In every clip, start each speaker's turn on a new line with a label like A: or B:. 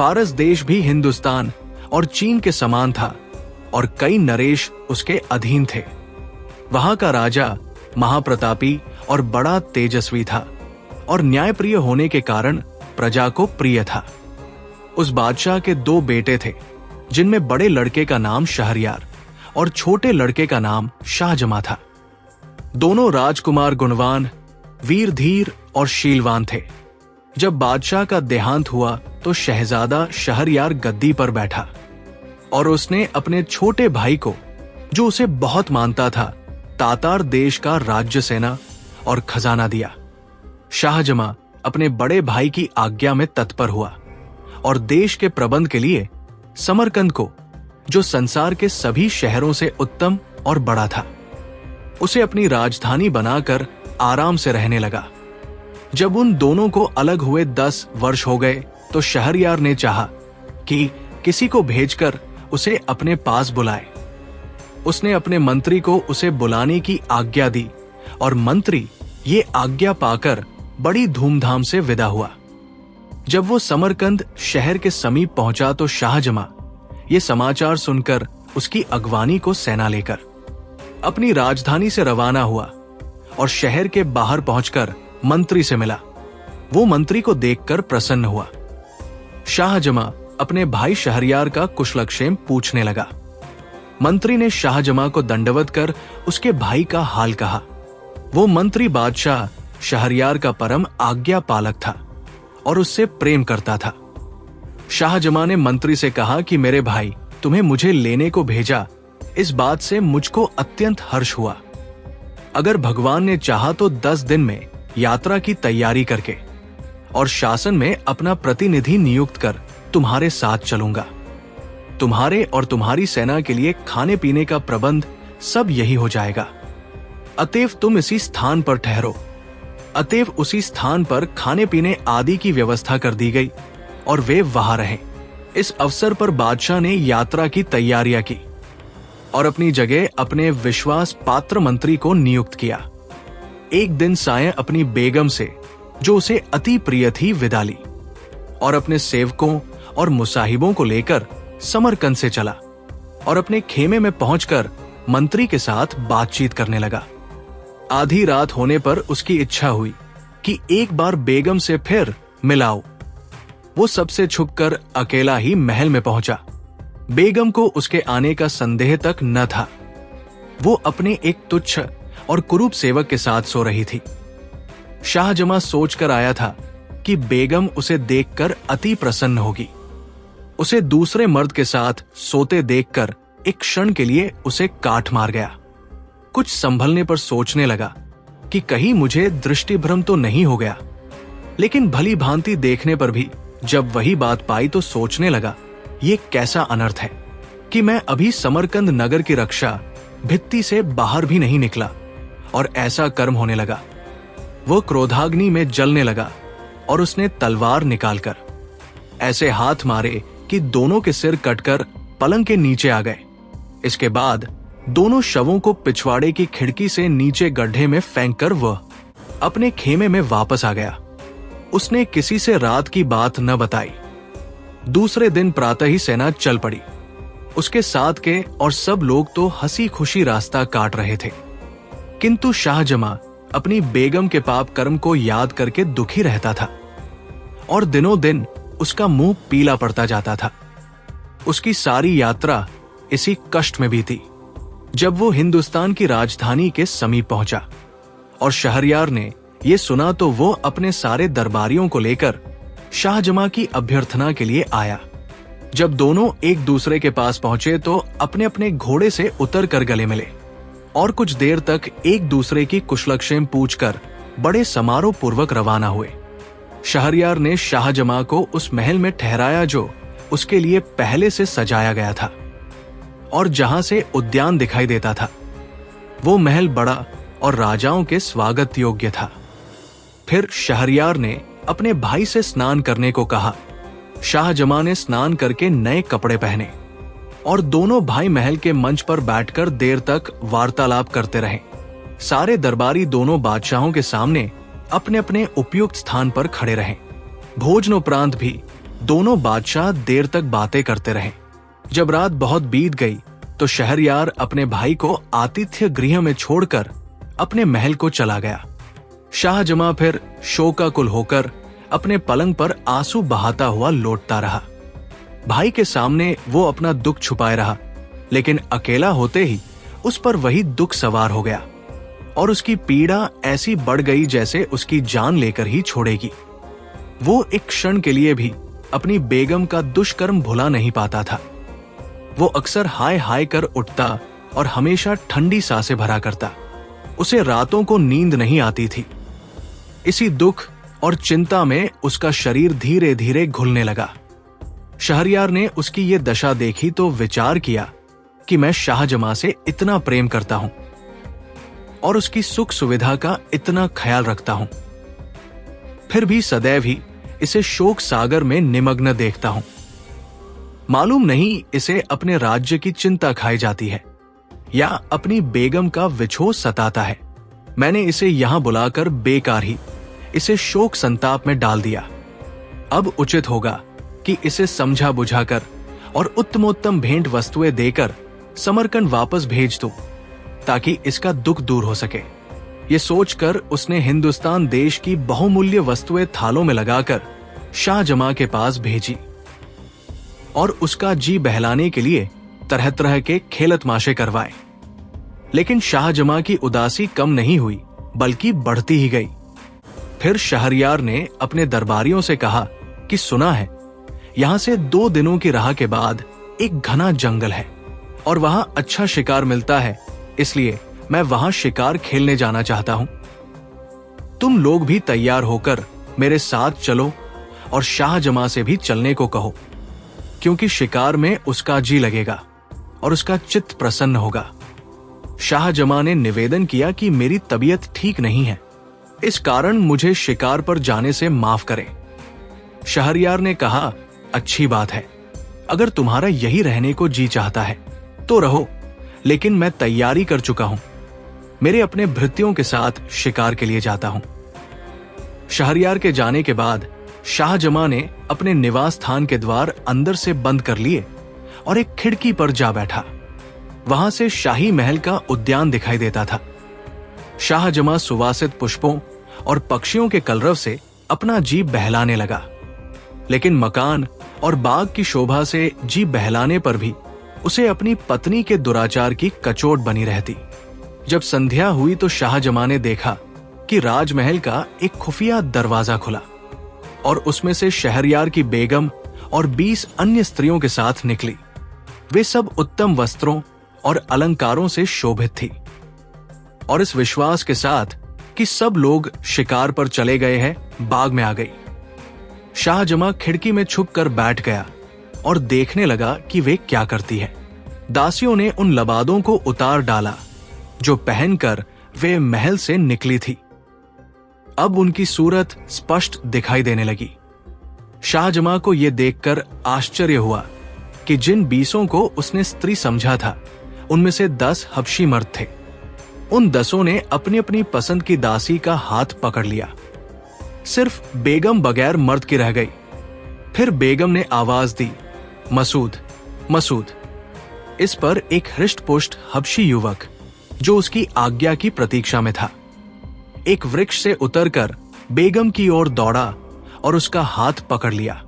A: फारस देश भी हिंदुस्तान और चीन के समान था और कई नरेश उसके अधीन थे। वहां का राजा महाप्रतापी और बड़ा तेजस्वी था और न्यायप्रिय होने के कारण प्रजा को प्रिय था। उस बादशाह के 2 बेटे थे, जिनमें बड़े लड़के का नाम शहरयार और छोटे लड़के का नाम शाहजमा था। दोनों राजकुमार गुणवान, वीर धीर और शीलवान थे। जब बादशाह का देहांत हुआ तो शहजादा शहरयार गद्दी पर बैठा और उसने अपने छोटे भाई को, जो उसे बहुत मानता था, तातार देश का राज्य सेना और खजाना दिया। शाहजमा अपने बड़े भाई की आज्ञा में तत्पर हुआ और देश के प्रबंध के लिए समरकंद को, जो संसार के सभी शहरों से उत्तम और बड़ा था, उसे अपनी राजधानी बनाकर आराम से रहने लगा। जब उन दोनों को अलग हुए 10 वर्ष हो गए तो शहरयार ने चाहा कि किसी को भेजकर उसे अपने पास बुलाए। उसने अपने मंत्री को उसे बुलाने की आज्ञा दी और मंत्री ये आज्ञा पाकर बड़ी धूमधाम से विदा हुआ। जब वो समरकंद शहर के समीप पहुंचा तो शाहजमा ये समाचार सुनकर उसकी अगवानी को सेना लेकर अपनी राजधानी से रवाना हुआ और शहर के बाहर पहुंचकर मंत्री से मिला। वो मंत्री को देखकर प्रसन्न हुआ। शाहजमा अपने भाई शहरयार का कुशलक्षेम पूछने लगा। मंत्री ने शाहजमा को दंडवत कर उसके भाई का हाल कहा। वो मंत्री बादशाह शहरयार का परम आज्ञा पालक था और उससे प्रेम करता था। शाहजमा ने मंत्री से कहा कि मेरे भाई, तुम्हें मुझे लेने को भेजा, इस बात से मुझको अत्यंत हर्ष हुआ। अगर भगवान ने चाहा तो 10 दिन में यात्रा की तैयारी करके और शासन में अपना प्रतिनिधि नियुक्त कर तुम्हारे साथ चलूंगा। तुम्हारे और तुम्हारी सेना के लिए खाने पीने का प्रबंध सब यही हो जाएगा। अतएव तुम इसी स्थान पर ठहरो। अतएव उसी स्थान पर खाने पीने आदि की व्यवस्था कर दी गई और वे वहां रहे। इस अवसर पर बादशाह ने यात्रा की तैयारियां की और अपनी जगह अपने विश्वास पात्र मंत्री को नियुक्त किया। एक दिन साय अपनी बेगम से, जो उसे अति प्रिय थी, विदा ली और अपने सेवकों और मुसाहिबों को लेकर समरकंद से चला और अपने खेमे में पहुंचकर मंत्री के साथ बातचीत करने लगा। आधी रात होने पर उसकी इच्छा हुई कि एक बार बेगम से फिर मिलाओ। वो सबसे छुपकर अकेला ही महल में पहुंचा। बेगम को उसके आने का संदेह तक न था। वो अपने एक तुच्छ और कुरूप सेवक के साथ सो रही थी। शाहजमा सोचकर आया था कि बेगम उसे देखकर अति प्रसन्न होगी। उसे दूसरे मर्द के साथ सोते देखकर एक क्षण के लिए उसे काट मार गया। कुछ संभलने पर सोचने लगा कि कहीं मुझे दृष्टिभ्रम तो नहीं हो गया। लेकिन भली भांति देखने पर भी जब वही बात पाई तो सोचने लगा, ये कैसा अनर्थ है कि मैं अभी समरकंद नगर की रक्षा भित्ति से बाहर भी नहीं निकला और ऐसा कर्म होने लगा। वो क्रोधाग्नि में जलने लगा और उसने तलवार निकालकर ऐसे हाथ मारे कि दोनों के सिर कटकर पलंग के नीचे आ गए। इसके बाद दोनों शवों को पिछवाड़े की खिड़की से नीचे गड्ढे में फेंककर वह अपने खेमे में वापस आ गया। उसने किसी से रात की बात न बताई। दूसरे दिन प्रातः ही सेना चल पड़ी। उसके साथ के और सब लोग तो हंसी खुशी रास्ता काट रहे थे, किंतु शाहजमा अपनी बेगम के पाप कर्म को याद करके दुखी रहता था और दिनों दिन उसका मुंह पीला पड़ता जाता था। उसकी सारी यात्रा इसी कष्ट में बीती। जब वो हिंदुस्तान की राजधानी के समीप पहुंचा और शहरयार ने ये सुना तो वो अपने सारे दरबारियों को लेकर शाहजमा की अभ्यर्थना के लिए आया। जब दोनों एक दूसरे के पास पहुंचे तो अपने अपने घोड़े से उतर कर गले मिले और कुछ देर तक एक दूसरे की कुशलक्षेम पूछकर बड़े समारोह पूर्वक रवाना हुए। शहरयार ने शाहजमा को उस महल में ठहराया जो उसके लिए पहले से सजाया गया था और जहां से उद्यान दिखाई देता था। वो महल बड़ा और राजाओं के स्वागत योग्य था। फिर शहरयार ने अपने भाई से स्नान करने को कहा। शाहजमा ने स्नान करके नए कपड़े पहने और दोनों भाई महल के मंच पर बैठकर देर तक वार्तालाप करते रहे। सारे दरबारी दोनों बादशाहों के सामने अपने अपने उपयुक्त स्थान पर खड़े रहे। भोजनोपरांत भी दोनों बादशाह देर तक बातें करते रहे। जब रात बहुत बीत गई तो शहरयार अपने भाई को आतिथ्य गृह में छोड़कर अपने महल को चला गया। शाहजमां फिर शोकाकुल होकर अपने पलंग पर आंसू बहाता हुआ लौटता रहा। भाई के सामने वो अपना दुख छुपाए रहा, लेकिन अकेला होते ही उस पर वही दुख सवार हो गया और उसकी पीड़ा ऐसी बढ़ गई जैसे उसकी जान लेकर ही छोड़ेगी। वो एक क्षण के लिए भी अपनी बेगम का दुष्कर्म भुला नहीं पाता था। वो अक्सर हाय हाय कर उठता और हमेशा ठंडी सांसें भरा करता। उसे रातों को नींद नहीं आती थी। इसी दुख और चिंता में उसका शरीर धीरे धीरे घुलने लगा। शहरयार ने उसकी ये दशा देखी तो विचार किया कि मैं शाहजमां से इतना प्रेम करता हूं और उसकी सुख सुविधा का इतना ख्याल रखता हूं, फिर भी सदैव ही इसे शोक सागर में निमग्न देखता हूं। मालूम नहीं इसे अपने राज्य की चिंता खाई जाती है या अपनी बेगम का विछोह सताता है। मैंने इसे यहां बुलाकर बेकार ही इसे शोक संताप में डाल दिया। अब उचित होगा कि इसे समझा बुझाकर और उत्तमोत्तम भेंट वस्तुएं देकर समरकंद वापस भेज दूं, ताकि इसका दुख दूर हो सके। ये सोचकर उसने हिंदुस्तान देश की बहुमूल्य वस्तुएं थालों में लगाकर शाहजमां के पास भेजी और उसका जी बहलाने के लिए तरह तरह के खेल तमाशे करवाए। लेकिन शाहजमां की उदासी कम नहीं हुई, बल्कि बढ़ती ही गई। फिर शहरयार ने अपने दरबारियों से कहा कि सुना है यहां से 2 दिनों की राह के बाद एक घना जंगल है और वहां अच्छा शिकार मिलता है, इसलिए मैं वहां शिकार खेलने जाना चाहता हूं। तुम लोग भी तैयार होकर मेरे साथ चलो और शाहजमां से भी चलने को कहो, क्योंकि शिकार में उसका जी लगेगा और उसका चित्त प्रसन्न होगा। शाहजमां ने निवेदन किया कि मेरी तबीयत ठीक नहीं है, इस कारण मुझे शिकार पर जाने से माफ करें। शहरयार ने कहा, अच्छी बात है, अगर तुम्हारा यही रहने को जी चाहता है तो रहो, लेकिन मैं तैयारी कर चुका हूं। मेरे अपने भृत्यों के साथ शिकार के लिए जाता हूं। शहरयार के जाने के बाद शाहजमां ने अपने निवास स्थान के द्वार अंदर से बंद कर लिए और एक खिड़की पर जा बैठा। वहां से शाही महल का उद्यान दिखाई देता था। शाहजमां सुवासित पुष्पों और पक्षियों के कलरव से अपना जी बहलाने लगा, लेकिन मकान और बाग की शोभा से जी बहलाने पर भी उसे अपनी पत्नी के दुराचार की कचोट बनी रहती। जब संध्या हुई तो शाहजमां ने देखा कि राजमहल का एक खुफिया दरवाजा खुला और उसमें से शहरयार की बेगम और 20 अन्य स्त्रियों के साथ निकली। वे सब उत्तम वस्त्रों और अलंकारों से शोभित थी और इस विश्वास के साथ कि सब लोग शिकार पर चले गए हैं, बाग में आ गई। शाहजमां खिड़की में छुपकर बैठ गया और देखने लगा कि वे क्या करती है। दासियों ने उन लबादों को उतार डाला जो पहनकर वे महल से निकली थी। अब उनकी सूरत स्पष्ट दिखाई देने लगी। शाहजमां को यह देखकर आश्चर्य हुआ कि जिन 20 को उसने स्त्री समझा था, उनमें से 10 हबशी मर्द थे। उन 10 ने अपनी अपनी पसंद की दासी का हाथ पकड़ लिया। सिर्फ बेगम बगैर मर्द की रह गई। फिर बेगम ने आवाज दी, मसूद, मसूद। इस पर एक हृष्टपुष्ट हबशी युवक जो उसकी आज्ञा की प्रतीक्षा में था, एक वृक्ष से उतरकर बेगम की ओर दौड़ा और उसका हाथ पकड़ लिया।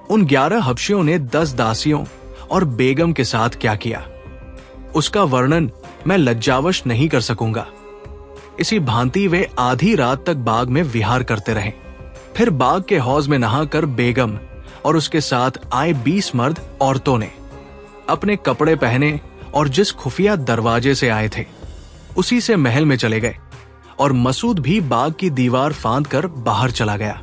A: उन 11 हबशियों ने 10 दासियों और बेगम के साथ क्या किया, उसका वर्णन मैं लज्जावश नहीं कर सकूंगा। इसी भांति वे आधी रात तक बाग में विहार करते रहे। फिर बाग के हौज में नहाकर बेगम और उसके साथ आए 20 मर्द औरतों ने अपने कपड़े पहने और जिस खुफिया दरवाजे से आए थे उसी से महल में चले गए और मसूद भी बाग की दीवार फांद कर बाहर चला गया।